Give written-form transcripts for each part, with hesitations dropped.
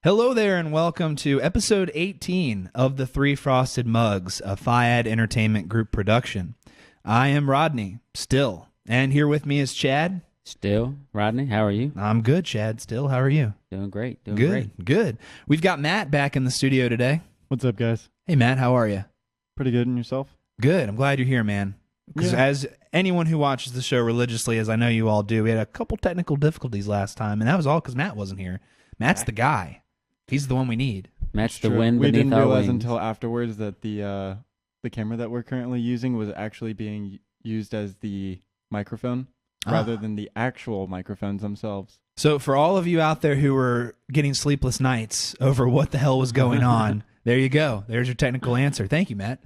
Hello there, and welcome to episode 18 of the Three Frosted Mugs, a FIAD Entertainment Group production. I am Rodney, still, and here with me is Chad. Still, Rodney, how are you? I'm good, Chad, still. How are you? Doing great. Doing Good, great. good. We've got Matt back in the studio today. What's up, guys? Hey, Matt, how are you? Pretty good, and yourself? Good. I'm glad you're here, man. Because Yeah. as anyone who watches the show religiously, as I know you all do, we had a couple technical difficulties last time, and that was all because Matt wasn't here. Matt's the guy. He's the one we need. Match the True. wind We beneath didn't our realize wings. until afterwards that the camera that we're currently using was actually being used as the microphone rather than the actual microphones themselves. So for all of you out there who were getting sleepless nights over what the hell was going on, there you go. There's your technical answer. Thank you, Matt.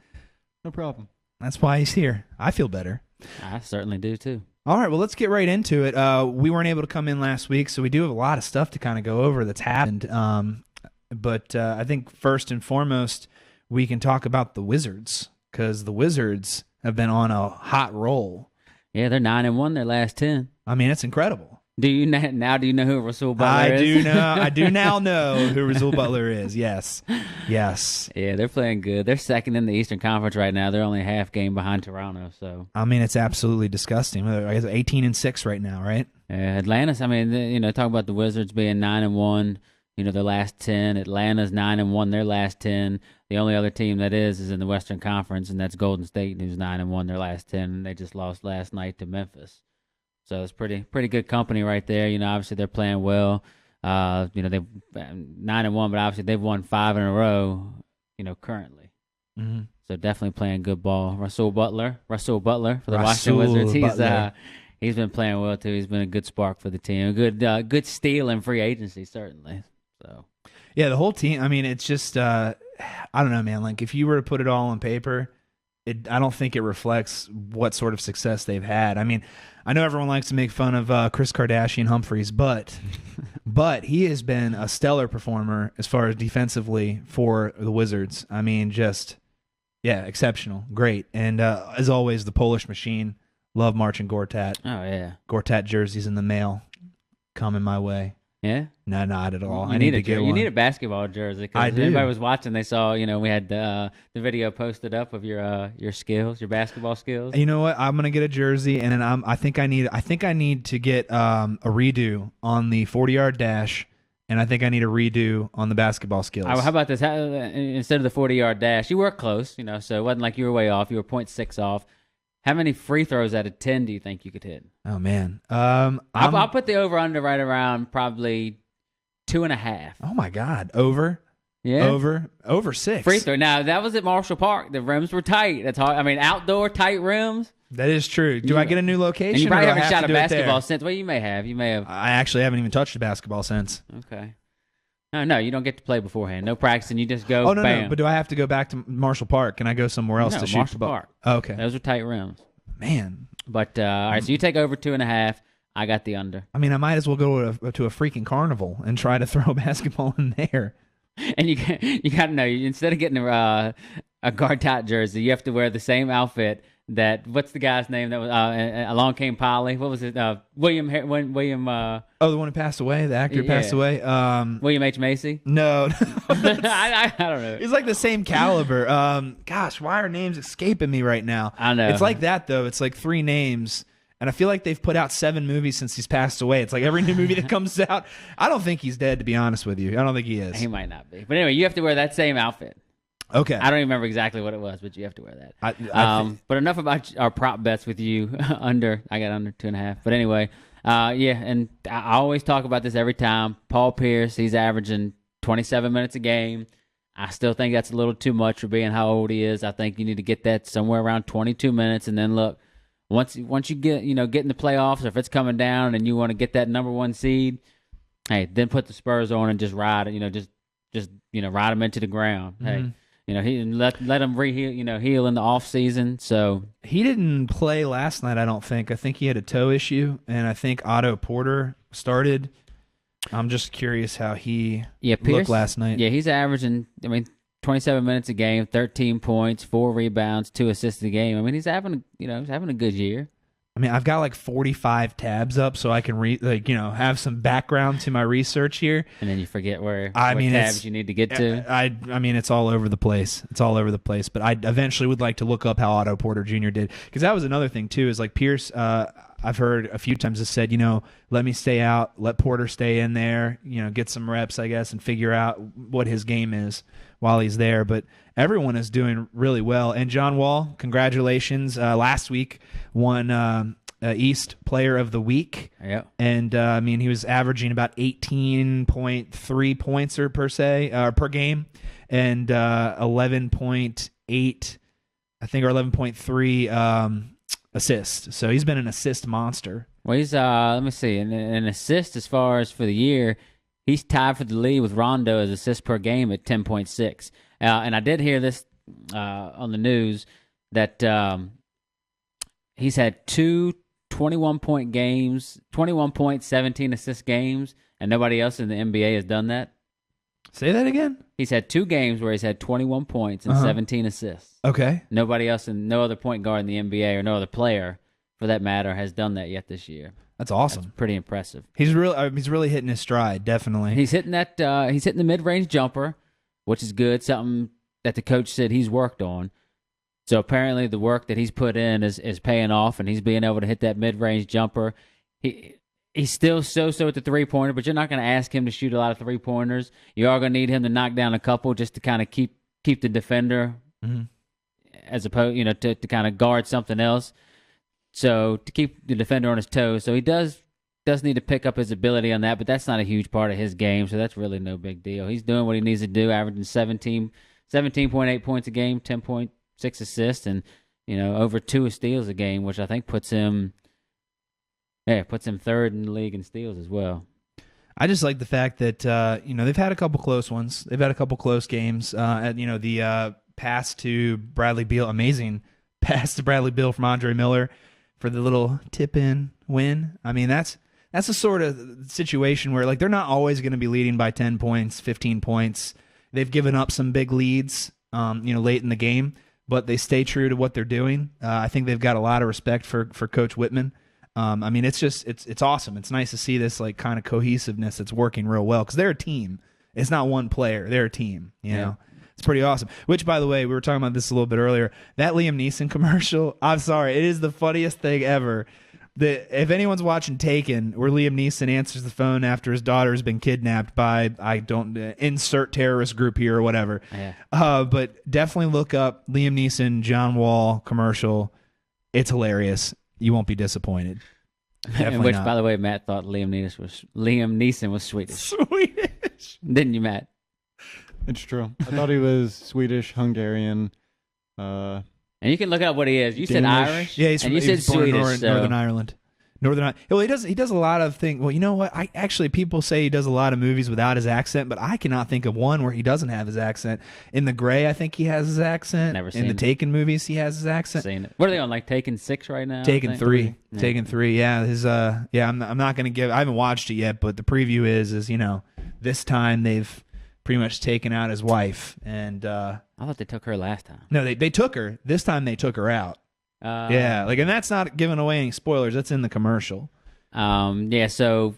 No problem. That's why he's here. I feel better. I certainly do too. All right, well, let's get right into it. We weren't able to come in last week, so we do have a lot of stuff to kind of go over that's happened. But I think first and foremost, we can talk about the Wizards, because the Wizards have been on a hot roll. Yeah, they're 9-1 their last 10. I mean, it's incredible. Do you know who Rasul Butler is? I do now know who Rasul Butler is. Yes. Yes. Yeah, they're playing good. They're second in the Eastern Conference right now. They're only a half game behind Toronto. So I mean, it's absolutely disgusting. I guess 18-6 right now, right? Atlanta's. I mean, talk about the Wizards being 9-1. Their last 10. Atlanta's 9-1 their last 10. The only other team that is in the Western Conference, and that's Golden State, who's 9-1 their last 10. And they just lost last night to Memphis. So it's pretty good company right there. Obviously they're playing well. They've 9-1, but obviously they've won 5 in a row. Currently. Mm-hmm. So definitely playing good ball. Rasul Butler for the Rasul Washington Wizards. Butler. He's been playing well too. He's been a good spark for the team. Good steal in free agency certainly. So yeah, the whole team. I mean, it's just I don't know, man. Like if you were to put it all on paper, I don't think it reflects what sort of success they've had. I mean, I know everyone likes to make fun of Chris Kardashian Humphries, but he has been a stellar performer as far as defensively for the Wizards. I mean, exceptional, great, and as always, the Polish machine. Love marching Gortat. Oh yeah, Gortat jerseys in the mail coming my way. Yeah. No, not at all. You I need to get one. You need a basketball jersey. I If do. anybody was watching, they saw. We had the video posted up of your skills, your basketball skills. You know what? I'm gonna get a jersey, and then I think I need to get a redo on the 40-yard dash, and I think I need a redo on the basketball skills. How about this? Instead of the 40-yard dash, you were close. So it wasn't like you were way off. You were 0.6 off. How many free throws out of 10 do you think you could hit? Oh man, I'll put the over under right around probably 2.5. Oh my God, over 6 free throw. Now that was at Marshall Park. The rims were tight. That's hard. I mean, outdoor tight rims. That is true. Do I get a new location? And you probably or do I haven't have shot to a do it there? basketball since. Well, you may have. I actually haven't even touched a basketball since. Okay. No, you don't get to play beforehand. No practicing. You just go. Oh no, bam. no. But do I have to go back to Marshall Park? Can I go somewhere else No, to shoot Marshall the ball? Park. Oh, okay. Those are tight rims. Man. But all right, so you take over 2.5. I got the under. I mean, I might as well go to a freaking carnival and try to throw a basketball in there. And you got to know, instead of getting a guard tight jersey, you have to wear the same outfit that, what's the guy's name that was Along Came Polly? What was it? William. Oh, the one who passed away, the actor who passed away. William H. Macy. No, I don't know. he's like the same caliber. Gosh, why are names escaping me right now? I know. It's like that though. It's like 3 names. And I feel like they've put out 7 movies since he's passed away. It's like every new movie that comes out. I don't think he's dead, to be honest with you. I don't think he is. He might not be. But anyway, you have to wear that same outfit. Okay. I don't even remember exactly what it was, but you have to wear that. But enough about our prop bets with you. I got under 2.5. But anyway, and I always talk about this every time. Paul Pierce, he's averaging 27 minutes a game. I still think that's a little too much for being how old he is. I think you need to get that somewhere around 22 minutes, and then look. Once you get in the playoffs, or if it's coming down and you want to get that number 1 seed, hey, then put the Spurs on and just ride it. Just ride them into the ground. Mm-hmm. Hey, he let him heal in the off season. So he didn't play last night. I don't think. I think he had a toe issue, and I think Otto Porter started. I'm just curious how he looked last night. Yeah, he's averaging. 27 minutes a game, 13 points, 4 rebounds, 2 assists a game. I mean, he's having a good year. I mean, I've got like 45 tabs up so I can have some background to my research here. And then you forget what tabs you need to get to. I mean, it's all over the place. It's all over the place. But I eventually would like to look up how Otto Porter Jr. did, because that was another thing too. Is like Pierce. I've heard a few times has said, let me stay out, let Porter stay in there, get some reps, I guess, and figure out what his game is while he's there. But everyone is doing really well. And John Wall, congratulations. Last week won East Player of the Week. Yep. And I mean, he was averaging about 18.3 points per game, and 11.8, I think, or 11.3 assists. So he's been an assist monster. Well, he's let me see, an assist as far as for the year, he's tied for the lead with Rondo as assists per game at 10.6. And I did hear this on the news that he's had two 21-point games, 21 points, 17 assist games, and nobody else in the NBA has done that. Say that again? He's had 2 games where he's had 21 points and 17 assists. Okay. Nobody else, and no other point guard in the NBA or no other player, for that matter, has done that yet this year. That's awesome. That's pretty impressive. He's really hitting his stride, definitely. He's hitting that. He's hitting the mid-range jumper, which is good. Something that the coach said he's worked on. So apparently, the work that he's put in is paying off, and he's being able to hit that mid-range jumper. He's still so-so at the three-pointer, but you're not going to ask him to shoot a lot of three-pointers. You are going to need him to knock down a couple just to kind of keep the defender, as opposed, to kind of guard something else. So to keep the defender on his toes. So he does need to pick up his ability on that, but that's not a huge part of his game, so that's really no big deal. He's doing what he needs to do, averaging 17.8 points a game, 10.6 assists, and over 2 steals a game, which I think puts him third in the league in steals as well. I just like the fact that they've had a couple close ones. They've had a couple close games. The pass to Bradley Beal, amazing pass to Bradley Beal from Andre Miller for the little tip-in win. I mean, that's the sort of situation where they're not always going to be leading by 10 points, 15 points. They've given up some big leads, late in the game, but they stay true to what they're doing. I think they've got a lot of respect for Coach Whitman. I mean, it's awesome. It's nice to see this kind of cohesiveness that's working real well, because they're a team. It's not one player. They're a team, you know. It's pretty awesome. Which, by the way, we were talking about this a little bit earlier. That Liam Neeson commercial, I'm sorry, it is the funniest thing ever. If anyone's watching Taken, where Liam Neeson answers the phone after his daughter has been kidnapped by, insert terrorist group here or whatever. Yeah. But definitely look up Liam Neeson, John Wall commercial. It's hilarious. You won't be disappointed. Which, by the way, Matt thought Liam Neeson was Swedish. Swedish. Didn't you, Matt? It's true. I thought he was Swedish, Hungarian. And you can look up what he is. You Danish. said Irish. Yeah, and you said Swedish. Northern Ireland. Well, he does a lot of things. Well, you know what? People say he does a lot of movies without his accent, but I cannot think of one where he doesn't have his accent. In The Gray, I think he has his accent. Never seen In the Taken movies, he has his accent. Seen it. What are they on? Taken 6 right now? Taken 3. Yeah. Taken 3. Yeah. I'm not going to I haven't watched it yet, but the preview is this time they've pretty much taken out his wife, and I thought they took her last time. No, they took her. This time they took her out. And that's not giving away any spoilers. That's in the commercial. So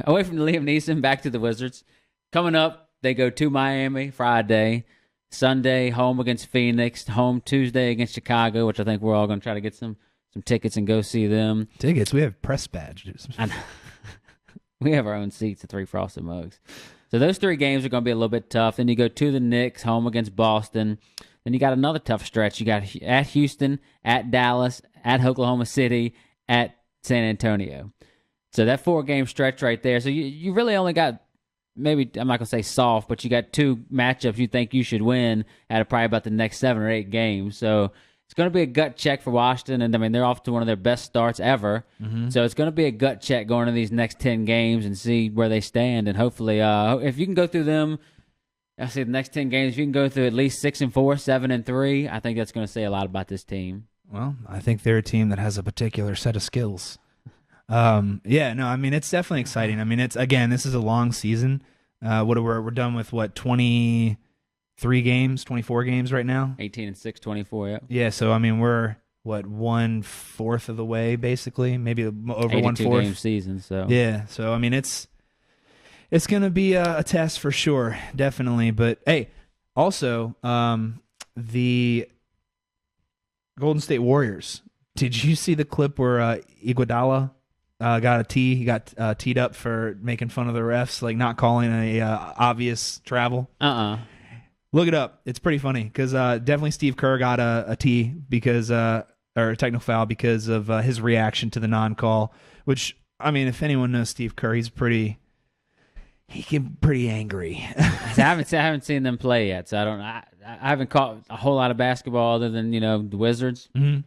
away from Liam Neeson, back to the Wizards. Coming up, they go to Miami Friday, Sunday home against Phoenix, home Tuesday against Chicago, which I think we're all going to try to get some tickets and go see them. Tickets? We have press badges. We have our own seats at 3 Frosted Mugs. So those 3 games are going to be a little bit tough. Then you go to the Knicks, home against Boston. Then you got another tough stretch. You got at Houston, at Dallas, at Oklahoma City, at San Antonio. So that 4-game stretch right there. So you really only got, maybe, I'm not going to say soft, but you got 2 matchups you think you should win out of probably about the next 7 or 8 games. So it's going to be a gut check for Washington. And, I mean, they're off to one of their best starts ever. Mm-hmm. So it's going to be a gut check going to these next 10 games and see where they stand. And hopefully, if you can go through them, I say the next 10 games, if you can go through at least 6-4, 7-3, I think that's going to say a lot about this team. Well, I think they're a team that has a particular set of skills. I mean, it's definitely exciting. I mean, this is a long season. We're done with 23 games, 24 games right now. 18-6, 24. Yeah. Yeah. So I mean, we're 1/4 of the way, basically, maybe over 1/4 game season. So yeah, so I mean it's gonna be a test for sure, definitely. But hey, also the Golden State Warriors. Did you see the clip where Iguodala got a tee? He got teed up for making fun of the refs, like not calling a obvious travel. Look it up. It's pretty funny because definitely Steve Kerr got a tee because or a technical foul because of his reaction to the non-call. Which, I mean, if anyone knows Steve Kerr, he can be pretty angry. I haven't seen them play yet, so I haven't caught a whole lot of basketball other than the Wizards. Mm-hmm.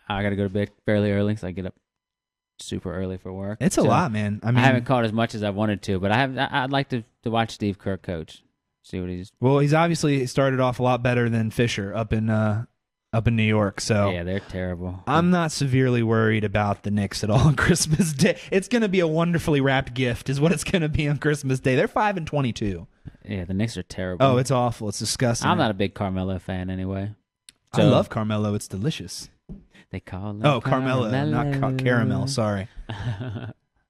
I got to go to bed fairly early because I get up super early for work. It's a lot, man. I mean, I haven't caught as much as I wanted to, but I'd like to watch Steve Kerr coach. See what he's. Well, he's obviously started off a lot better than Fisher up in New York. So yeah, they're terrible. I'm not severely worried about the Knicks at all on Christmas Day. It's going to be a wonderfully wrapped gift, is what it's going to be on Christmas Day. They're 5-22. Yeah, the Knicks are terrible. Oh, it's awful. It's disgusting. I'm not a big Carmelo fan anyway. I love Carmelo. It's delicious. They call him Carmelo, not caramel. Sorry.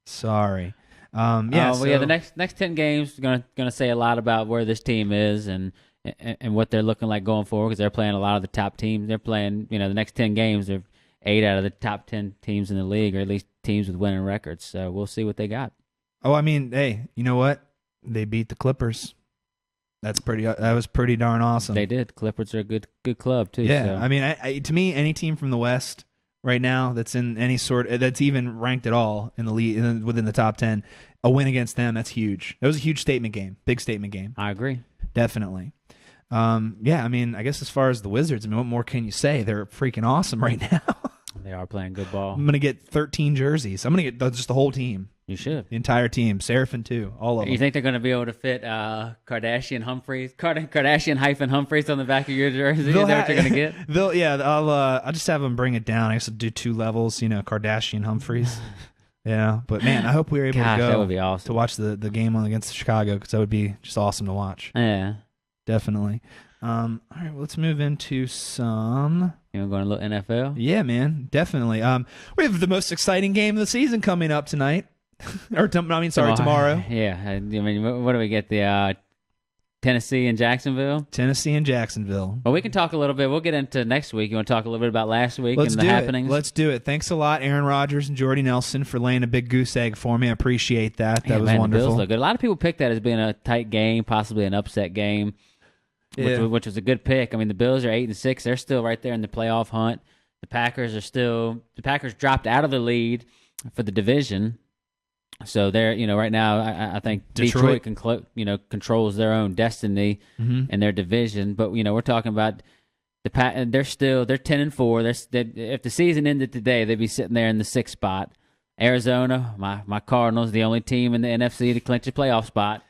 Sorry. The next 10 games are gonna say a lot about where this team is and what they're looking like going forward because they're playing a lot of the top teams. They're playing, the next 10 games, they're 8 out of the top 10 teams in the league, or at least teams with winning records. So we'll see what they got. Oh, I mean, hey, you know what? They beat the Clippers. That was pretty darn awesome. They did. Clippers are a good club too. Yeah, so. I mean, to me, any team from the West right now that's in any sort that's even ranked at all in the league within the top 10, a win against them, that's huge. That was a huge statement game, big statement game. I agree, definitely. Yeah, I mean, I guess as far as the Wizards, I mean, what more can you say? They're freaking awesome right now. They are playing good ball. I'm gonna get 13 jerseys. I'm gonna get just the whole team. You should. The entire team. Seraphin too. All of them. You think they're going to be able to fit Kardashian Humphreys on the back of your jersey? Is that what you're going to get? I'll just have them bring it down. I guess I'll do 2 levels, Kardashian Humphreys. Yeah, but man, I hope we were able to go. That would be awesome. To watch the game against Chicago because that would be just awesome to watch. Yeah. Definitely. All right, let's move into some... You want to go and look NFL? Yeah, man, definitely. We have the most exciting game of the season coming up tonight. Tomorrow. Yeah, I mean, what do we get? The Tennessee and Jacksonville? Tennessee and Jacksonville. Well, we can talk a little bit. We'll get into next week. You want to talk a little bit about last week and the happenings? Let's do it. Thanks a lot, Aaron Rodgers and Jordy Nelson, for laying a big goose egg for me. I appreciate that. That was wonderful. The Bills look good. A lot of people picked that as being a tight game, possibly an upset game, which was a good pick. I mean, the Bills are 8-6. They're still right there in the playoff hunt. The Packers dropped out of the lead for the division. So they're, right now, I think Detroit controls their own destiny in their division. But we're talking about they're 10-4. If the season ended today, they'd be sitting there in the 6th spot. Arizona, my Cardinals, the only team in the NFC to clinch a playoff spot.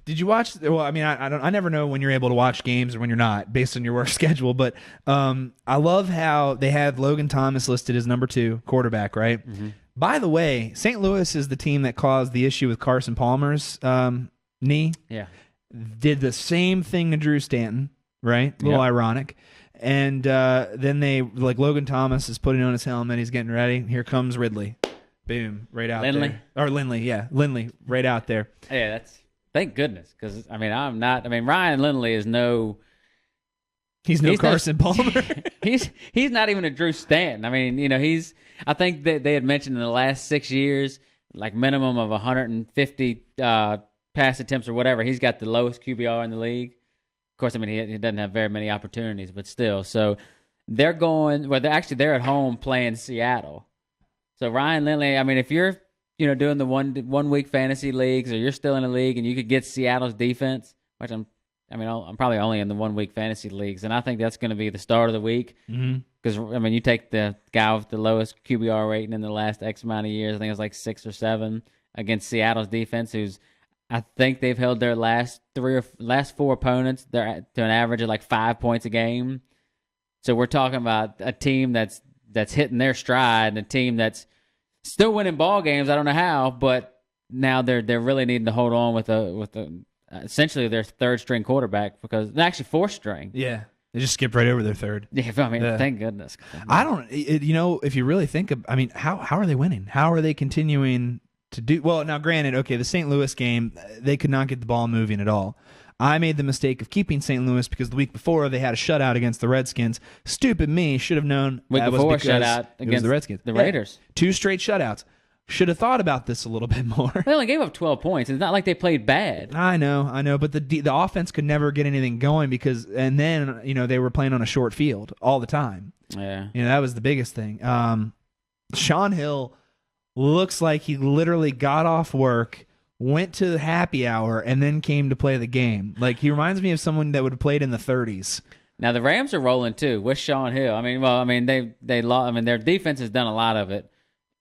Did you watch? Well, I mean, I never know when you're able to watch games or when you're not, based on your work schedule. But I love how they had Logan Thomas listed as number 2 quarterback, right? Mm-hmm. By the way, St. Louis is the team that caused the issue with Carson Palmer's knee. Yeah. Did the same thing to Drew Stanton, right? A little ironic. And then Logan Thomas is putting on his helmet. He's getting ready. Here comes Ridley. Boom. Right out there. Or Lindley. Yeah. Lindley. Right out there. Yeah, thank goodness. Because, Ryan Lindley is no... He's no Carson Palmer. He's not even a Drew Stanton. I mean, I think that they had mentioned in the last 6 years, like minimum of 150 pass attempts or whatever. He's got the lowest QBR in the league. Of course, he doesn't have very many opportunities, but still. So they're they're at home playing Seattle. So Ryan Lindley, if you're doing the 1 week fantasy leagues, or you're still in a league and you could get Seattle's defense, which I'm probably only in the 1 week fantasy leagues, and I think that's going to be the start of the week. Because, you take the guy with the lowest QBR rating in the last X amount of years, I think it was like 6 or 7, against Seattle's defense, I think they've held their last 4 opponents to an average of like 5 points a game. So we're talking about a team that's hitting their stride, and a team that's still winning ball games. I don't know how, but now they're really needing to hold on with essentially their 3rd string quarterback, because actually 4th string. Yeah. They just skipped right over their third. Yeah, I mean, thank goodness. I don't. If you really think of, I mean, how are they winning? How are they continuing to do well? Now, granted, okay, the St. Louis game, they could not get the ball moving at all. I made the mistake of keeping St. Louis because the week before they had a shutout against the Redskins. Stupid me, should have known that was because shutout against the Redskins, the Raiders. 2 straight shutouts. Should have thought about this a little bit more. They only gave up 12 points. It's not like they played bad. I know, but the offense could never get anything going and then they were playing on a short field all the time. Yeah, that was the biggest thing. Shaun Hill looks like he literally got off work, went to the happy hour, and then came to play the game. Like, he reminds me of someone that would have played in the 30s. Now the Rams are rolling too with Shaun Hill. Their defense has done a lot of it.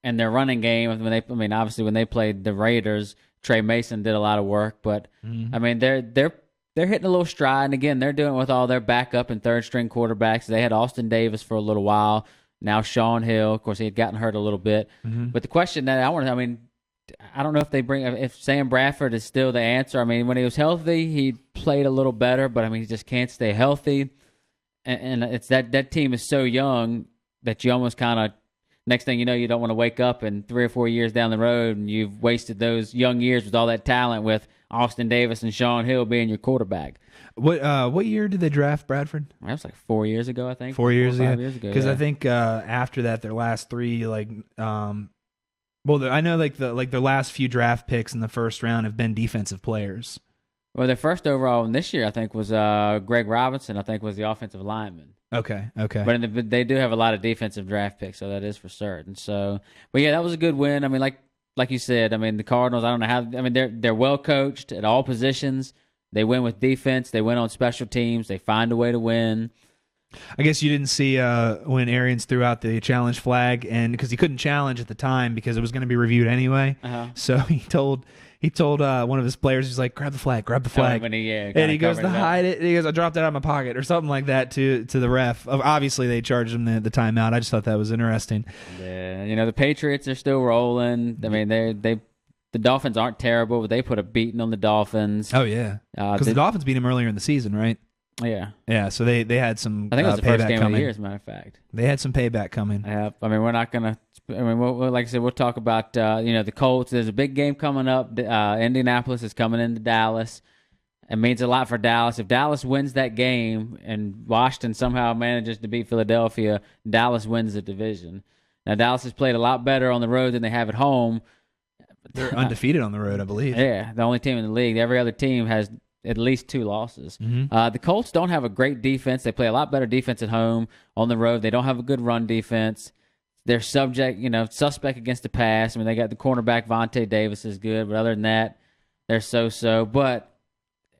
And their running game, obviously when they played the Raiders, Trey Mason did a lot of work. But they're hitting a little stride, and again, they're doing it with all their backup and third string quarterbacks. They had Austin Davis for a little while. Now Shaun Hill, of course, he had gotten hurt a little bit. But the question that I don't know if Sam Bradford is still the answer. I mean, when he was healthy, he played a little better, but he just can't stay healthy. And it's that team is so young that you almost kind of. Next thing you know, you don't want to wake up and 3 or 4 years down the road and you've wasted those young years with all that talent with Austin Davis and Shaun Hill being your quarterback. What year did they draft Bradford? That was like 4 years ago, I think. 4 years ago? 5 years ago. Because I think after that, their last 3, I know their last few draft picks in the first round have been defensive players. Well, their first overall this year, I think, was Greg Robinson, I think was the offensive lineman. Okay. But they do have a lot of defensive draft picks, so that is for certain. So, but yeah, that was a good win. I mean, like you said, the Cardinals, I don't know how. They're well coached at all positions. They win with defense. They win on special teams. They find a way to win. I guess you didn't see when Arians threw out the challenge flag, and because he couldn't challenge at the time because it was going to be reviewed anyway. So he told one of his players, he's like, grab the flag. And he goes to hide it. He goes, I dropped it out of my pocket or something like that to the ref. Obviously, they charged him the timeout. I just thought that was interesting. Yeah, the Patriots are still rolling. I mean, the Dolphins aren't terrible, but they put a beating on the Dolphins. Oh, yeah. Because the Dolphins beat him earlier in the season, right? Yeah. Yeah, so they had some I think it was the first game coming. of the year, as a matter of fact. They had some payback coming. Yeah. We're not going to like I said, we'll talk about the Colts. There's a big game coming up. Indianapolis is coming into Dallas. It means a lot for Dallas. If Dallas wins that game and Washington somehow manages to beat Philadelphia, Dallas wins the division. Now, Dallas has played a lot better on the road than they have at home. They're undefeated on the road, I believe. Yeah, the only team in the league. Every other team has at least 2 losses. The Colts don't have a great defense. They play a lot better defense at home. On the road, they don't have a good run defense. They're suspect against the pass. They got the cornerback Vontae Davis is good, but other than that, they're so-so. But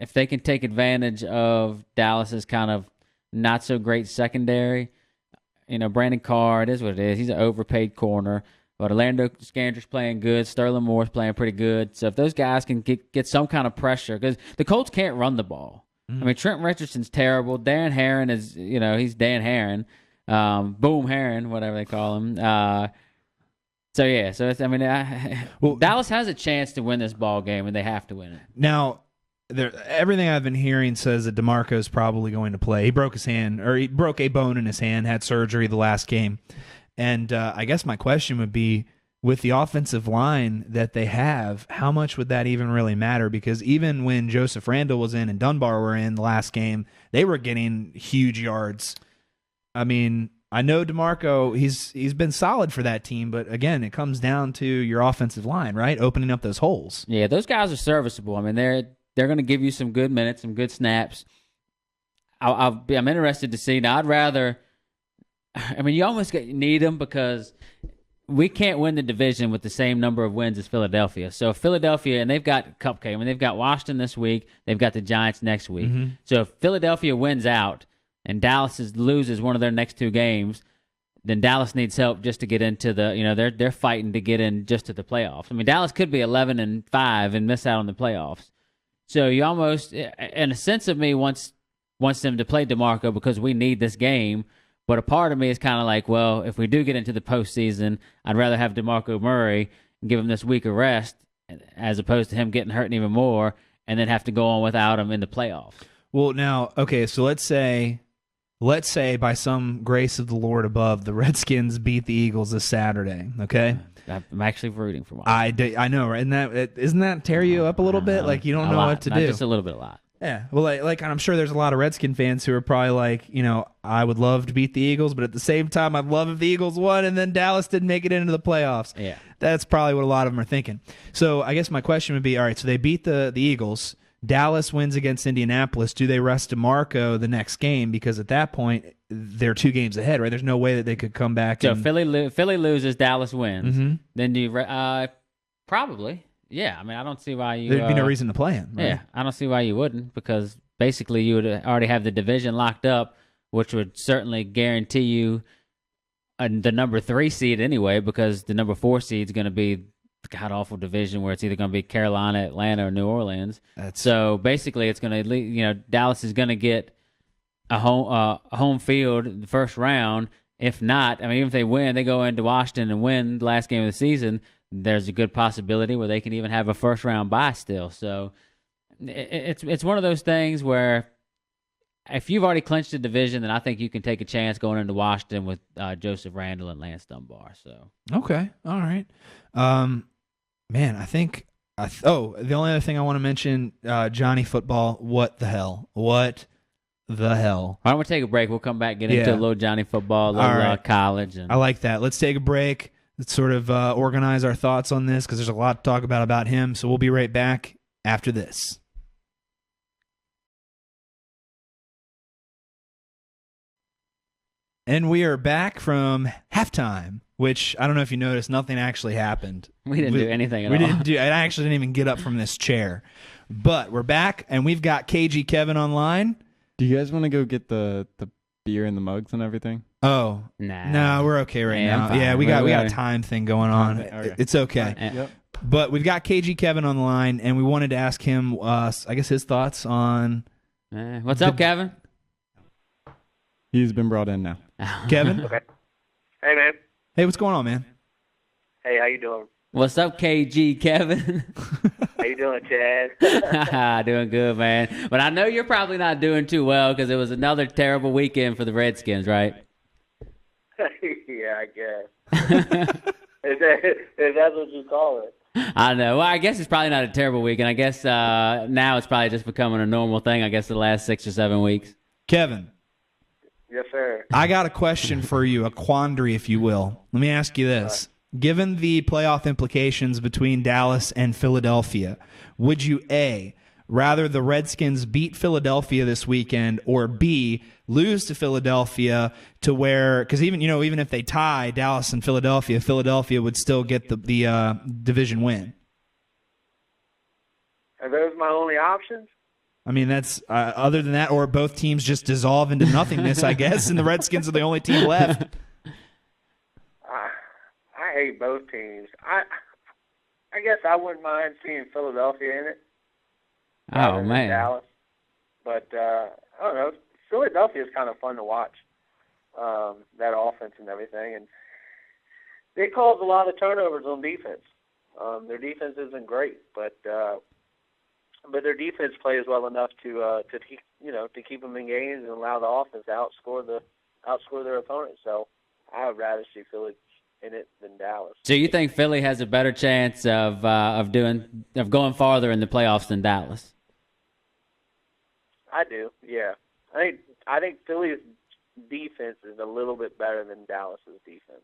if they can take advantage of Dallas's kind of not so great secondary, Brandon Carr, it is what it is. He's an overpaid corner. But Orlando Scandrick's playing good. Sterling Moore's playing pretty good. So if those guys can get some kind of pressure, because the Colts can't run the ball. Trent Richardson's terrible. Dan Herron is, he's Dan Herron. Boom Herron, whatever they call him. So it's, Dallas has a chance to win this ball game, and they have to win it. Now, everything I've been hearing says that DeMarco's probably going to play. He broke his hand, or he broke a bone in his hand, had surgery the last game. And I guess my question would be, with the offensive line that they have, how much would that even really matter? Because even when Joseph Randle was in and Dunbar were in the last game, they were getting huge yards. I know DeMarco, he's been solid for that team, but again, it comes down to your offensive line, right? Opening up those holes. Yeah, those guys are serviceable. They're going to give you some good minutes, some good snaps. I'm interested to see. Now, I'd rather. You almost need them because we can't win the division with the same number of wins as Philadelphia. So Philadelphia, and they've got cupcake. They've got Washington this week. They've got the Giants next week. So if Philadelphia wins out and Dallas loses one of their next 2 games, then Dallas needs help just to get into the. They're fighting to get in just to the playoffs. Dallas could be 11-5 and miss out on the playoffs. So you almost, in a sense of me, wants them to play DeMarco because we need this game. But a part of me is kind of like, well, if we do get into the postseason, I'd rather have DeMarco Murray and give him this week of rest as opposed to him getting hurt even more and then have to go on without him in the playoffs. Well, now, okay, so let's say let's say by some grace of the Lord above, the Redskins beat the Eagles this Saturday. Okay, I'm actually rooting for Washington. I know, right? Isn't that tear you up a little bit? Like you don't know what to do. Just a little bit, a lot. Yeah, well, like I'm sure there's a lot of Redskin fans who are probably like, I would love to beat the Eagles, but at the same time, I'd love if the Eagles won and then Dallas didn't make it into the playoffs. Yeah, that's probably what a lot of them are thinking. So I guess my question would be, all right, so they beat the Eagles. Dallas wins against Indianapolis. Do they rest DeMarco the next game? Because at that point, they're 2 games ahead, right? There's no way that they could come back. So Philly loses, Dallas wins. Mm-hmm. Then do you probably. Yeah, I mean, I don't see why you... There'd be no reason to play him, right? Yeah, I don't see why you wouldn't, because basically you would already have the division locked up, which would certainly guarantee you the number 3 seed anyway, because the number 4 seed is going to be the god-awful division where it's either going to be Carolina, Atlanta, or New Orleans. So basically it's going to... Dallas is going to get a home field in the first round. If not, I mean, even if they win, they go into Washington and win the last game of the season, there's a good possibility where they can even have a first-round bye still. So it's one of those things where if you've already clinched the division, then I think you can take a chance going into Washington with Joseph Randle and Lance Dunbar. So okay, all right, man. I think. The only other thing I want to mention, Johnny Football. What the hell? What the hell? Why don't we take a break? We'll come back, get into a little Johnny Football, a little college. I like that. Let's take a break. Let's sort of organize our thoughts on this because there's a lot to talk about him. So we'll be right back after this. And we are back from halftime, which I don't know if you noticed, nothing actually happened. We didn't do anything at all. I actually didn't even get up from this chair. But we're back, and we've got KG Kevin online. Do you guys want to go get the beer and the mugs and everything? Oh, no, we're okay right now. Yeah, we got a time thing going on. Okay. It's okay. Yep. But we've got KG Kevin on the line, and we wanted to ask him, I guess, his thoughts on... what's up, Kevin? He's been brought in now. Kevin? Okay. Hey, man. Hey, what's going on, man? Hey, how you doing? What's up, KG Kevin? How you doing, Chad? Doing good, man. But I know you're probably not doing too well because it was another terrible weekend for the Redskins, right? Yeah, I guess. If that's what you call it. I know. Well, I guess it's probably not a terrible weekend. I guess now it's probably just becoming a normal thing, I guess, the last 6 or 7 weeks. Kevin. Yes, sir. I got a question for you, a quandary, if you will. Let me ask you this. Given the playoff implications between Dallas and Philadelphia, would you A, rather the Redskins beat Philadelphia this weekend, or B, lose to Philadelphia to where, because even if they tie Dallas and Philadelphia would still get the division win? Are those my only options? I mean, that's other than that, or both teams just dissolve into nothingness, I guess, and the Redskins are the only team left. I hate both teams. I guess I wouldn't mind seeing Philadelphia in it. Oh, man. Dallas. But, I don't know. Philadelphia is kind of fun to watch, that offense and everything. And they cause a lot of turnovers on defense. Their defense isn't great, but their defense plays well enough to keep them in games and allow the offense to outscore their opponents. So I would rather see Philly in it than Dallas. So you think Philly has a better chance of going farther in the playoffs than Dallas? I do, yeah. I think Philly's defense is a little bit better than Dallas's defense.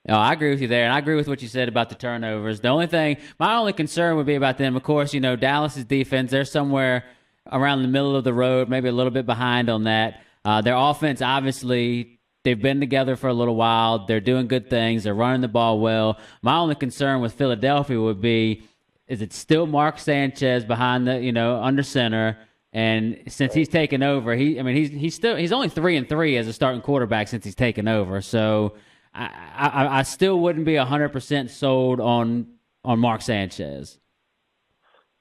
No, I agree with you there, and I agree with what you said about the turnovers. My only concern would be about them. Of course, Dallas's defense, they're somewhere around the middle of the road, maybe a little bit behind on that. Their offense, obviously, they've been together for a little while. They're doing good things. They're running the ball well. My only concern with Philadelphia would be, is it still Mark Sanchez behind under center? And since he's taken over, he's only 3-3 as a starting quarterback since he's taken over. So I still wouldn't be 100% sold on Mark Sanchez.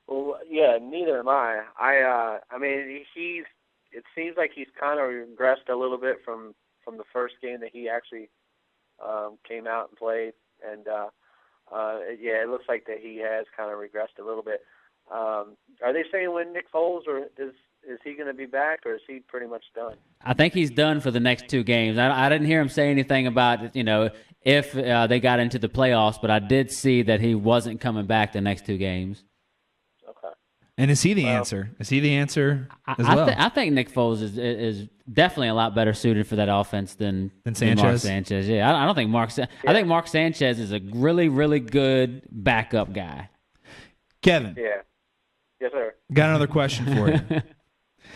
Well, yeah, neither am I. It seems like he's kind of regressed a little bit from the first game that he actually came out and played, and it looks like that he has kind of regressed a little bit. Are they saying when Nick Foles Is he going to be back, or is he pretty much done? I think he's done for the next 2 games. I didn't hear him say anything about, if they got into the playoffs, but I did see that he wasn't coming back the next 2 games. Okay. And is he the answer? Is he the answer as well? I think Nick Foles is definitely a lot better suited for that offense than Sanchez. Mark Sanchez. Yeah, I don't think I think Mark Sanchez is a really, really good backup guy. Kevin. Yeah. Yes, sir. Got another question for you.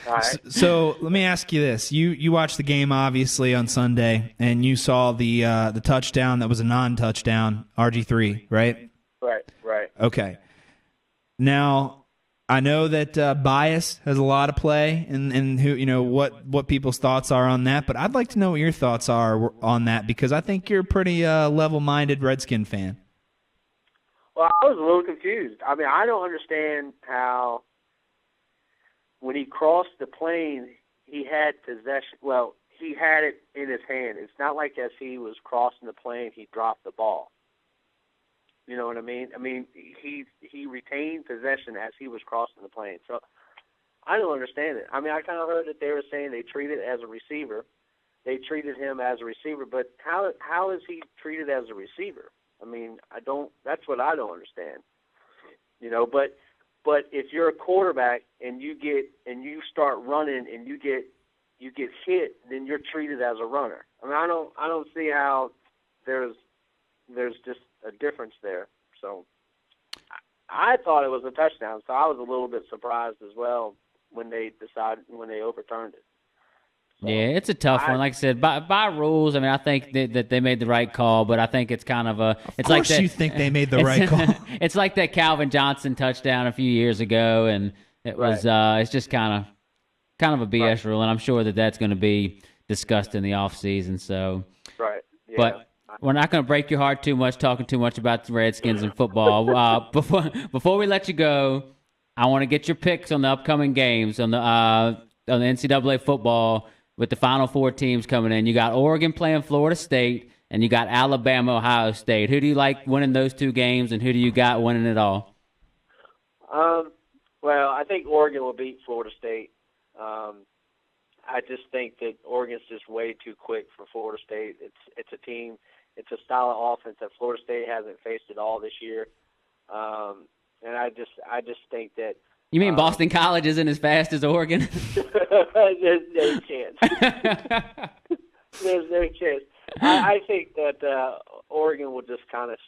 All right. So let me ask you this: you watched the game obviously on Sunday, and you saw the touchdown that was a non-touchdown, RG3, right? Right. Okay. Now, I know that bias has a lot of play, and who what people's thoughts are on that. But I'd like to know what your thoughts are on that, because I think you're a pretty level-minded Redskin fan. Well, I was a little confused. I mean, I don't understand how when he crossed the plane, he had possession. Well, he had it in his hand. It's not like as he was crossing the plane, he dropped the ball. You know what I mean? I mean, he retained possession as he was crossing the plane. So I don't understand it. I mean, I kind of heard that they were saying they treated it as a receiver. They treated him as a receiver, but how is he treated as a receiver? I mean, that's what I don't understand. But if you're a quarterback and you start running and you get hit, then you're treated as a runner. I mean, I don't see how there's just a difference there. So I thought it was a touchdown, so I was a little bit surprised as well when they overturned it. So, yeah, it's a tough one. Like I said, by rules, I mean, I think that they made the right call, but I think it's kind of a. It's of course, like that, you think they made the right call. It's like that Calvin Johnson touchdown a few years ago, and it was. It's just kind of a BS rule, and I'm sure that that's going to be discussed in the offseason. So, right. Yeah. But we're not going to break your heart too much talking too much about the Redskins and football. Before we let you go, I want to get your picks on the upcoming games on the NCAA football. With the Final Four teams coming in, you got Oregon playing Florida State, and you got Alabama, Ohio State. Who do you like winning those 2 games, and who do you got winning it all? Well, I think Oregon will beat Florida State. I just think that Oregon's just way too quick for Florida State. It's a team, it's a style of offense that Florida State hasn't faced at all this year, and I just think that. You mean Boston College isn't as fast as Oregon? There's no chance. There's no chance. I think that Oregon will just kind of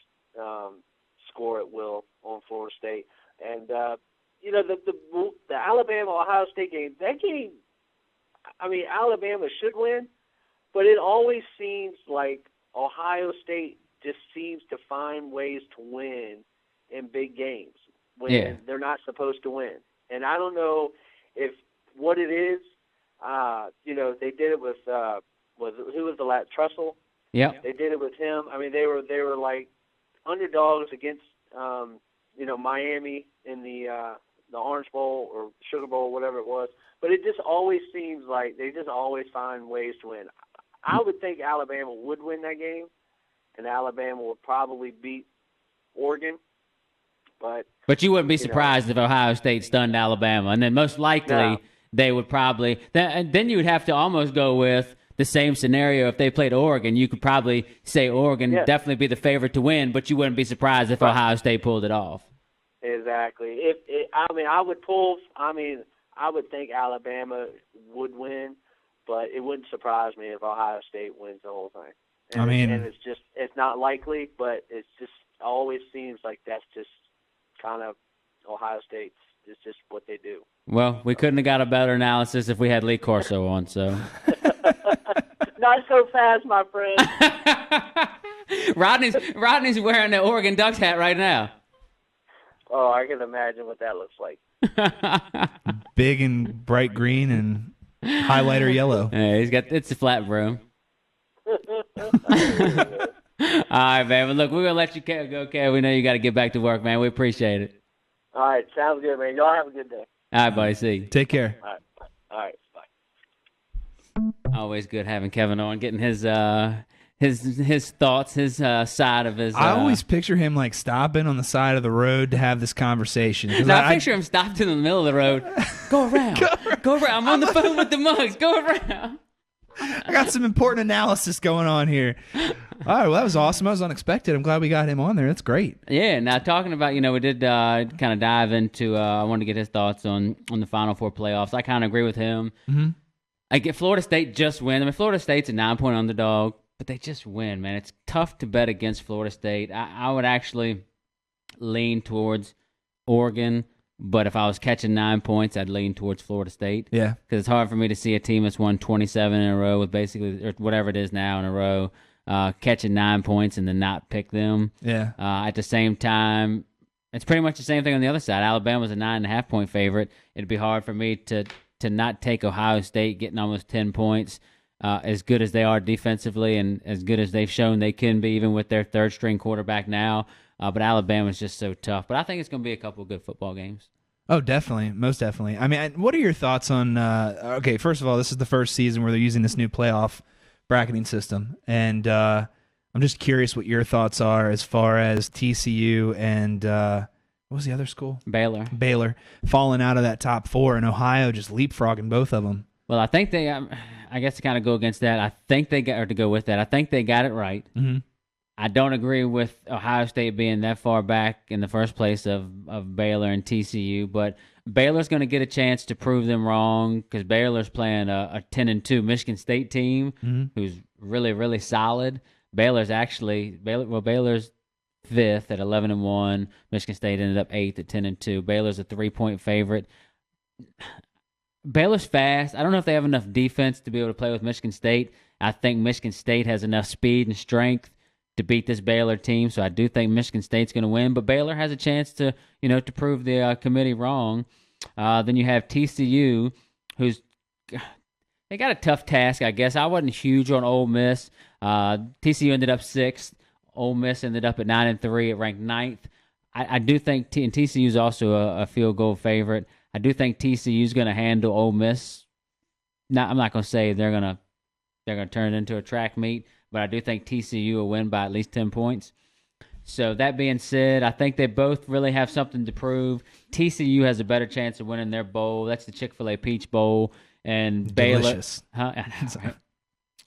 score at will on Florida State. And, the Alabama-Ohio State game, that game, I mean, Alabama should win, but it always seems like Ohio State just seems to find ways to win in big games when they're not supposed to win. And I don't know if what it is. They did it with who was the last Trussell? Yeah. They did it with him. I mean, they were like underdogs against Miami in the Orange Bowl or Sugar Bowl, whatever it was. But it just always seems like they just always find ways to win. I would think Alabama would win that game, and Alabama would probably beat Oregon. But you wouldn't be surprised if Ohio State stunned Alabama, and then most likely they would probably. Then you would have to almost go with the same scenario if they played Oregon. You could probably say Oregon definitely be the favorite to win, but you wouldn't be surprised if Ohio State pulled it off. Exactly. I would think Alabama would win, but it wouldn't surprise me if Ohio State wins the whole thing. And it's not likely, but it's just always seems like that's just kind of Ohio State's. It's just what they do. Well, we couldn't have got a better analysis if we had Lee Corso on, so. Not so fast, my friend. Rodney's wearing the Oregon Ducks hat right now. Oh, I can imagine what that looks like. Big and bright green and highlighter yellow. Yeah, it's a flat brim. All right, man. Well, look, we're going to let you go, Kev. We know you got to get back to work, man. We appreciate it. All right. Sounds good, man. Y'all have a good day. All right, buddy. See you. Take care. All right. Bye. Always good having Kevin on, getting his his thoughts, his side of his. I always picture him like stopping on the side of the road to have this conversation. No, I picture him stopped in the middle of the road. Go around. Go around. I'm on the phone with the mugs. Go around. I got some important analysis going on here. All right, well, that was awesome. That was unexpected. I'm glad we got him on there. That's great. Yeah. Now talking about, we did kind of dive into. I wanted to get his thoughts on the Final Four playoffs. I kind of agree with him. Mm-hmm. I get Florida State just win. I mean, Florida State's a 9-point underdog, but they just win, man. It's tough to bet against Florida State. I would actually lean towards Oregon, but if I was catching 9 points, I'd lean towards Florida State. Yeah. Because it's hard for me to see a team that's won 27 in a row with basically, or whatever it is now in a row, catching 9 points and then not pick them. Yeah. At the same time, it's pretty much the same thing on the other side. Alabama's a 9.5-point favorite. It'd be hard for me to not take Ohio State getting almost 10 points, as good as they are defensively and as good as they've shown they can be, even with their third-string quarterback now. But Alabama's just so tough. But I think it's going to be a couple of good football games. Oh, definitely. Most definitely. I mean, what are your thoughts on okay, first of all, this is the first season where they're using this new playoff bracketing system. And I'm just curious what your thoughts are as far as TCU and what was the other school? Baylor falling out of that top 4 and Ohio just leapfrogging both of them. Well, I think they, I guess to kind of go against that, I think they got, or to go with that, I think they got it right. Mm-hmm. I don't agree with Ohio State being that far back in the first place of Baylor and TCU, but Baylor's going to get a chance to prove them wrong because Baylor's playing a 10-2 Michigan State team who's really, really solid. Baylor's 5th at 11-1. Michigan State ended up 8th at 10-2. Baylor's a 3-point favorite. Baylor's fast. I don't know if they have enough defense to be able to play with Michigan State. I think Michigan State has enough speed and strength to beat this Baylor team, so I do think Michigan State's going to win. But Baylor has a chance to, to prove the committee wrong. Then you have TCU, they got a tough task, I guess. I wasn't huge on Ole Miss. TCU ended up 6th. Ole Miss ended up at 9-3. It ranked 9th. I do think and TCU is also a field goal favorite. I do think TCU is going to handle Ole Miss. I'm not going to say they're going to turn it into a track meet, but I do think TCU will win by at least 10 points. So that being said, I think they both really have something to prove. TCU has a better chance of winning their bowl. That's the Chick-fil-A Peach Bowl. And Delicious. Baylor. Huh?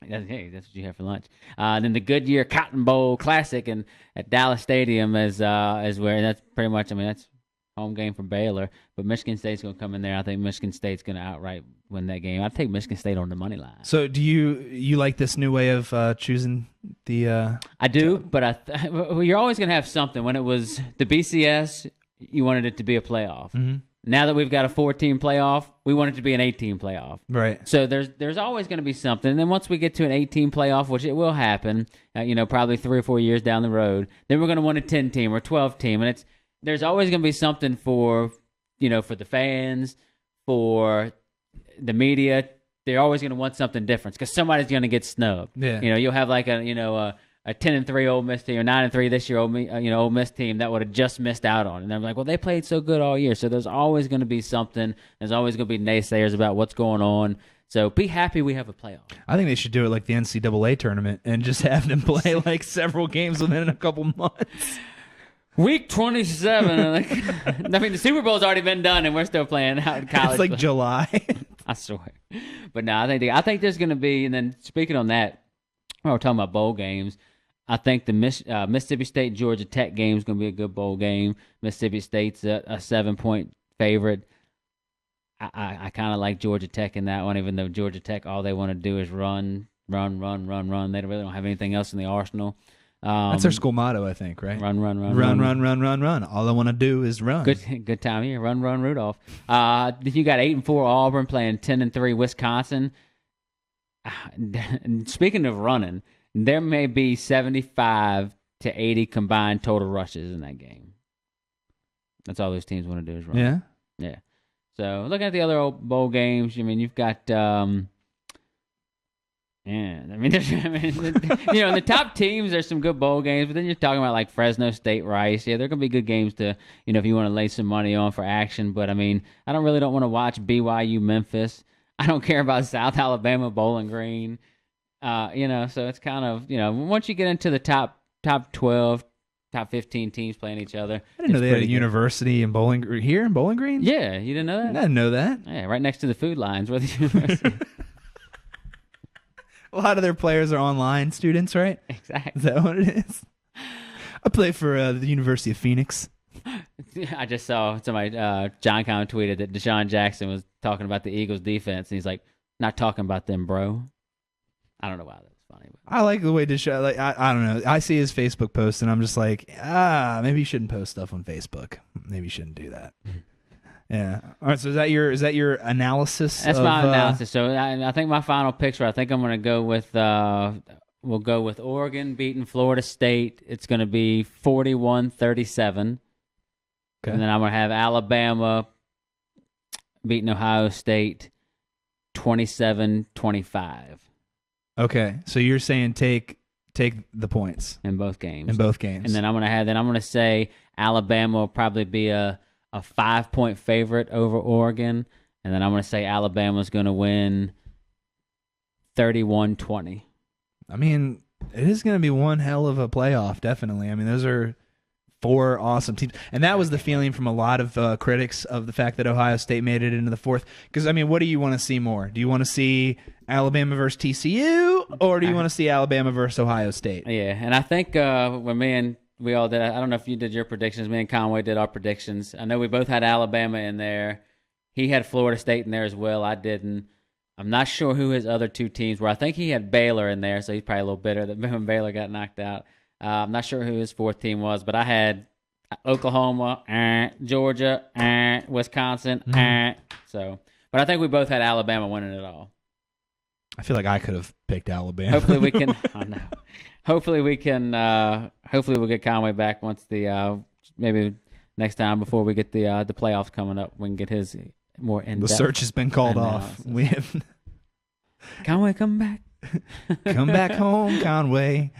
Hey, that's what you have for lunch. Then the Goodyear Cotton Bowl Classic and at Dallas Stadium is where that's pretty much. I mean, that's home game for Baylor. But Michigan State's going to come in there. I think Michigan State's going to outright win that game. I'd take Michigan State on the money line. So, do you like this new way of choosing the? I do, but you're always going to have something. When it was the BCS, you wanted it to be a playoff. Mm-hmm. Now that we've got a 4-team playoff, we want it to be an 8-team playoff. Right. So there's always going to be something. And then once we get to an 8-team playoff, which it will happen, probably 3 or 4 years down the road, then we're going to want a 10-team or 12-team, and there's always going to be something for for the fans, for the media. They're always going to want something different because somebody's going to get snubbed. Yeah. You'll have like a 10-3 Ole Miss team or 9-3 this year Ole Miss team that would have just missed out on, and they're like, well, they played so good all year. So there's always going to be something. There's always going to be naysayers about what's going on. So be happy we have a playoff. I think they should do it like the NCAA tournament and just have them play like several games within a couple months. Week 27. I mean, the Super Bowl's already been done, and we're still playing out in college. It's like July. I swear. But no, I think there's going to be. And then speaking on that, when we're talking about bowl games, I think the Mississippi State Georgia Tech game is going to be a good bowl game. Mississippi State's a 7-point favorite. I kind of like Georgia Tech in that one, even though Georgia Tech, all they want to do is run. They really don't have anything else in the arsenal. That's their school motto, I think, right? Run. All I want to do is run. Good time here. Run, Rudolph. You got 8-4 Auburn playing 10-3 Wisconsin. Speaking of running, there may be 75 to 80 combined total rushes in that game. That's all those teams want to do is run. Yeah. So looking at the other bowl games, I mean, you've got. In the top teams, there's some good bowl games, but then you're talking about like Fresno State, Rice. Yeah, they're going to be good games to, if you want to lay some money on for action. But I mean, I don't want to watch BYU, Memphis. I don't care about South Alabama, Bowling Green. So it's kind of, once you get into the top 12, top 15 teams playing each other. I didn't know they had a university in Bowling Green. Yeah, you didn't know that? I didn't know that. Yeah, right next to the food lines where the university. A lot of their players are online students, right? Exactly. Is that what it is? I play for the University of Phoenix. I just saw somebody, John Conn tweeted that Deshaun Jackson was talking about the Eagles defense, and he's like, not talking about them, bro. I don't know why that was funny. But. I like the way Deshaun, I don't know. I see his Facebook post, and I'm just like, maybe you shouldn't post stuff on Facebook. Maybe you shouldn't do that. Yeah. All right. So is that your analysis? That's my analysis. So I think my final picture. I think I'm going to go with. We'll go with Oregon beating Florida State. It's going to be 41-37. Okay. And then I'm going to have Alabama beating Ohio State 27-25. Okay. So you're saying take the points in both games. And then I'm going to say Alabama will probably be a 5-point favorite over Oregon. And then I'm going to say Alabama's going to win 31-20. I mean, it is going to be one hell of a playoff, definitely. I mean, those are 4 awesome teams. And that was the feeling from a lot of critics of the fact that Ohio State made it into the fourth. Because, I mean, what do you want to see more? Do you want to see Alabama versus TCU, or do you want to see Alabama versus Ohio State? Yeah, and I think when we all did, I don't know if you did your predictions. Me and Conway did our predictions. I know we both had Alabama in there. He had Florida State in there as well. I didn't. I'm not sure who his other 2 teams were. I think he had Baylor in there, so he's probably a little bitter that when Baylor got knocked out. I'm not sure who his 4th team was, but I had Oklahoma, Georgia, Wisconsin. So, but I think we both had Alabama winning it all. I feel like I could have picked Alabama. Hopefully we can. Oh no. Hopefully we can. Hopefully we'll get Conway back once the maybe next time before we get the playoffs coming up. We can get his more in-depth. The search has been called off. We have Conway, come back. Come back home, Conway.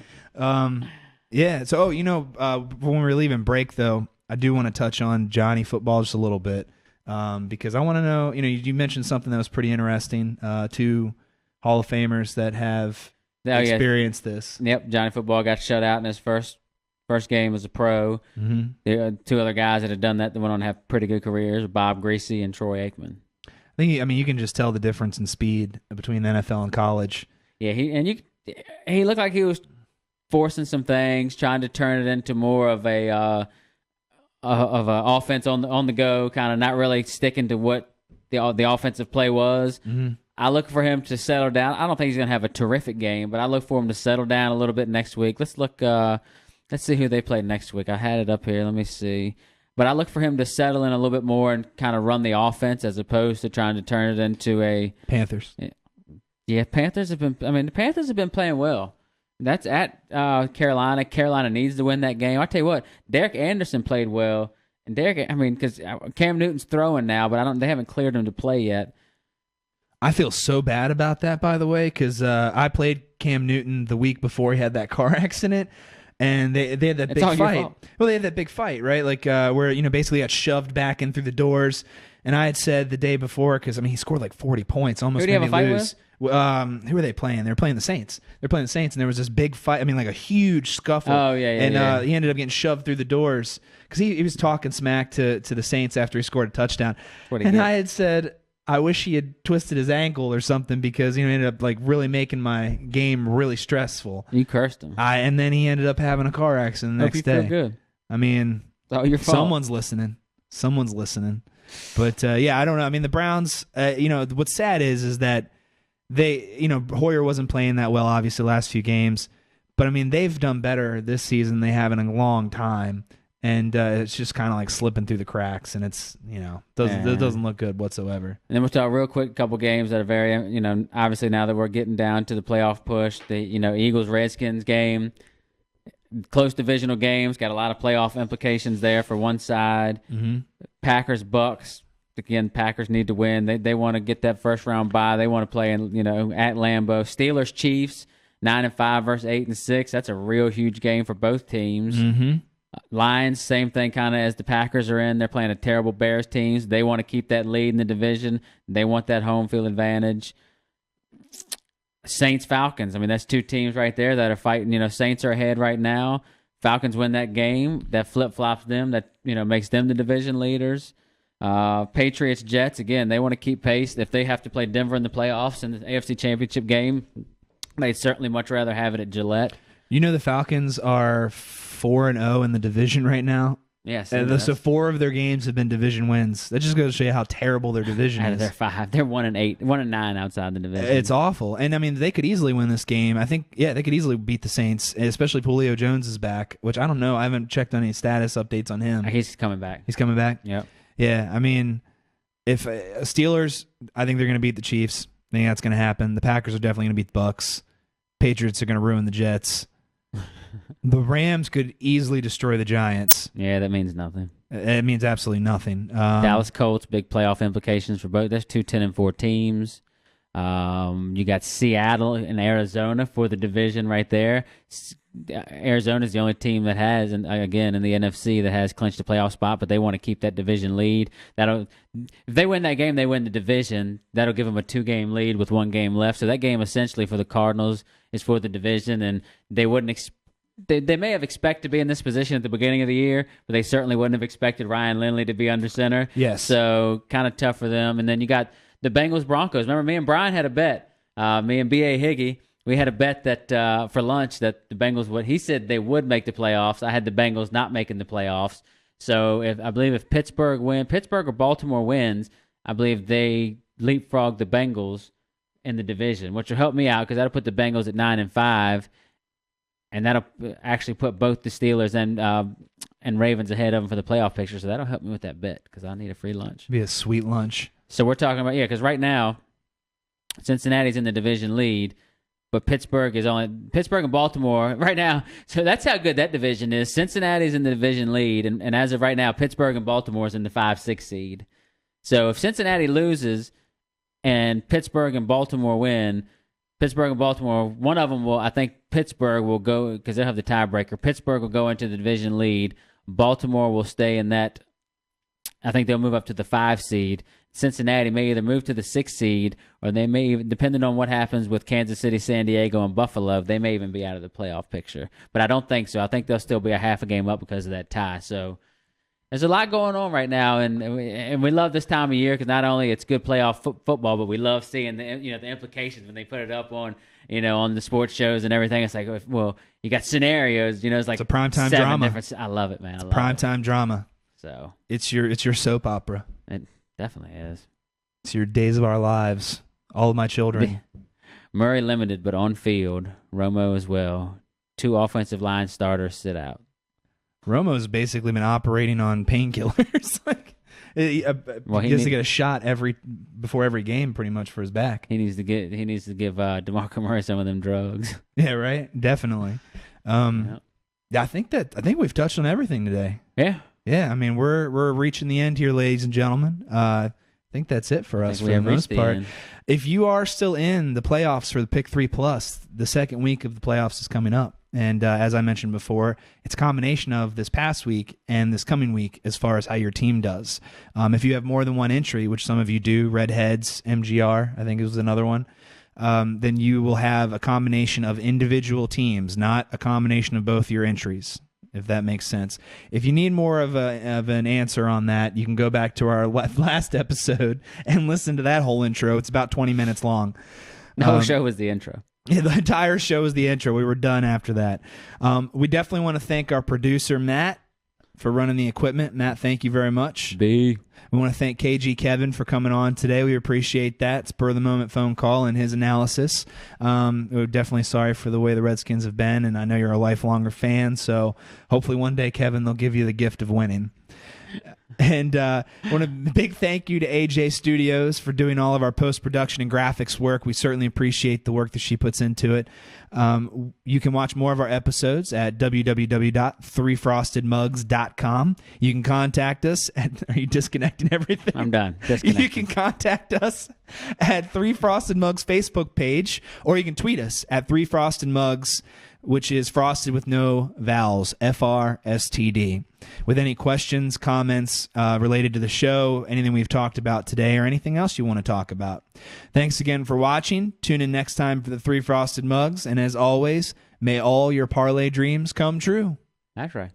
Yeah. So, when we're leaving break, though, I do want to touch on Johnny football just a little bit because I want to know. You mentioned something that was pretty interesting. 2 Hall of Famers that have experienced this. Yep. Johnny football got shut out in his first game as a pro. Mm-hmm. There are 2 other guys that have done that went on to have pretty good careers: Bob Greasy and Troy Aikman. I mean, you can just tell the difference in speed between the NFL and college. Yeah, he looked like he was forcing some things, trying to turn it into more of a offense on the go, kind of not really sticking to what the offensive play was. Mm-hmm. I look for him to settle down. I don't think he's going to have a terrific game, but I look for him to settle down a little bit next week. Let's look. Let's see who they play next week. I had it up here. Let me see. But I look for him to settle in a little bit more and kind of run the offense as opposed to trying to turn it into a Panthers. Yeah, Panthers have been playing well. That's at Carolina. Carolina needs to win that game. I tell you what, Derek Anderson played well, and because Cam Newton's throwing now, but they haven't cleared him to play yet. I feel so bad about that, by the way, because I played Cam Newton the week before he had that car accident, and they had that big fight. Well, they had that big fight, right? Like where basically got shoved back in through the doors. And I had said the day before, because he scored like 40 points, almost made me lose. Who were they playing? They were playing the Saints. They're playing the Saints, and there was this big fight. Like a huge scuffle. Oh yeah. And he ended up getting shoved through the doors because he was talking smack to the Saints after he scored a touchdown. I had said, I wish he had twisted his ankle or something because he ended up like really making my game really stressful. You cursed him. And then he ended up having a car accident the next day. Feel good. I mean, your fault. Someone's listening. But I don't know. I mean, the Browns. What's sad is that they, Hoyer wasn't playing that well, obviously, the last few games. But I mean, they've done better this season than they have in a long time. And it's just kind of like slipping through the cracks, and it's it doesn't look good whatsoever. And then we'll talk real quick, couple games that are very obviously now that we're getting down to the playoff push, the Eagles Redskins game, close divisional games, got a lot of playoff implications there for one side. Mm-hmm. Packers Bucks, again, Packers need to win. They want to get that first round bye. They want to play in at Lambeau. Steelers Chiefs 9-5 versus 8-6. That's a real huge game for both teams. Mm-hmm. Lions, same thing kind of as the Packers are in. They're playing a terrible Bears teams. They want to keep that lead in the division. They want that home field advantage. Saints Falcons. I mean, that's two teams right there that are fighting. Saints are ahead right now. Falcons win that game. That flip flops them. That makes them the division leaders. Patriots Jets, again, they want to keep pace. If they have to play Denver in the playoffs in the AFC Championship game, they'd certainly much rather have it at Gillette. The Falcons are 4-0 in the division right now. Yes. So 4 of their games have been division wins. That just goes to show you how terrible their division is. They're 5. They're 1-8, 1-9 outside the division. It's awful. And I mean, they could easily win this game. I think, they could easily beat the Saints, especially Julio Jones is back, which I don't know. I haven't checked on any status updates on him. He's coming back. He's coming back? Yep. Yeah. I mean, if Steelers, I think they're going to beat the Chiefs. I think that's going to happen. The Packers are definitely going to beat the Bucks. Patriots are going to ruin the Jets. The Rams could easily destroy the Giants. Yeah, that means nothing. It means absolutely nothing. Dallas Colts, big playoff implications for both. There's 2 10-4 teams. You got Seattle and Arizona for the division right there. Arizona is the only team that has, and again in the NFC, that has clinched a playoff spot, but they want to keep that division lead. If they win that game, they win the division. That'll give them a 2-game lead with 1 game left. So that game essentially for the Cardinals is for the division, and they wouldn't. They may have expected to be in this position at the beginning of the year, but they certainly wouldn't have expected Ryan Lindley to be under center. Yes. So kind of tough for them. And then you got the Bengals-Broncos. Remember, me and Brian had a bet. Me and B.A. Higgy, we had a bet that for lunch that the Bengals would. He said they would make the playoffs. I had the Bengals not making the playoffs. So I believe if Pittsburgh or Baltimore wins, I believe they leapfrog the Bengals in the division, which will help me out because that'll put the Bengals at 9-5. And that'll actually put both the Steelers and Ravens ahead of them for the playoff picture. So that'll help me with that bet because I need a free lunch. Be a sweet lunch. So we're talking about, because right now Cincinnati's in the division lead, but Pittsburgh and Baltimore right now. So that's how good that division is. Cincinnati's in the division lead, and as of right now, Pittsburgh and Baltimore is in the 5-6 seed. So if Cincinnati loses and Pittsburgh and Baltimore win, Pittsburgh and Baltimore, one of them will, I think Pittsburgh will go, because they'll have the tiebreaker. Pittsburgh will go into the division lead. Baltimore will stay in that. I think they'll move up to the 5 seed. Cincinnati may either move to the 6 seed, or they may even, depending on what happens with Kansas City, San Diego, and Buffalo, they may even be out of the playoff picture. But I don't think so. I think they'll still be a half a game up because of that tie. So there's a lot going on right now, and we love this time of year because not only it's good playoff football, but we love seeing the implications when they put it up on on the sports shows and everything. It's like, well, you got scenarios. It's like it's a primetime drama. I love it, man. It's primetime drama. So it's your soap opera. It definitely is. It's your Days of Our Lives. All of my children. Murray limited, but on field. Romo as well. 2 offensive line starters sit out. Romo's basically been operating on painkillers. He has to get a shot before every game, pretty much, for his back. He needs to give DeMarco Murray some of them drugs. Yeah, right. Definitely. I think we've touched on everything today. Yeah. I mean, we're reaching the end here, ladies and gentlemen. I think that's it for us for the most part. If you are still in the playoffs for the Pick 3 Plus, the second week of the playoffs is coming up. And as I mentioned before, it's a combination of this past week and this coming week as far as how your team does. If you have more than one entry, which some of you do, Redheads, MGR, I think it was another one, then you will have a combination of individual teams, not a combination of both your entries, if that makes sense. If you need more of an answer on that, you can go back to our last episode and listen to that whole intro. It's about 20 minutes long. The whole show was the intro. Yeah, the entire show is the intro. We were done after that. We definitely want to thank our producer, Matt, for running the equipment. Matt, thank you very much. We want to thank KG Kevin for coming on today. We appreciate that. It's per the moment phone call and his analysis. We're definitely sorry for the way the Redskins have been, and I know you're a lifelonger fan, so hopefully one day, Kevin, they'll give you the gift of winning. And want a big thank you to AJ Studios for doing all of our post-production and graphics work. We certainly appreciate the work that she puts into it. You can watch more of our episodes at www.threefrostedmugs.com. You can contact us at... Are you disconnecting everything? I'm done. Disconnecting. You can contact us at 3 Frosted Mugs Facebook page, or you can tweet us at 3 Frosted Mugs which is frosted with no vowels, FRSTD. With any questions, comments related to the show, anything we've talked about today, or anything else you want to talk about. Thanks again for watching. Tune in next time for the 3 Frosted Mugs. And as always, may all your parlay dreams come true. That's right.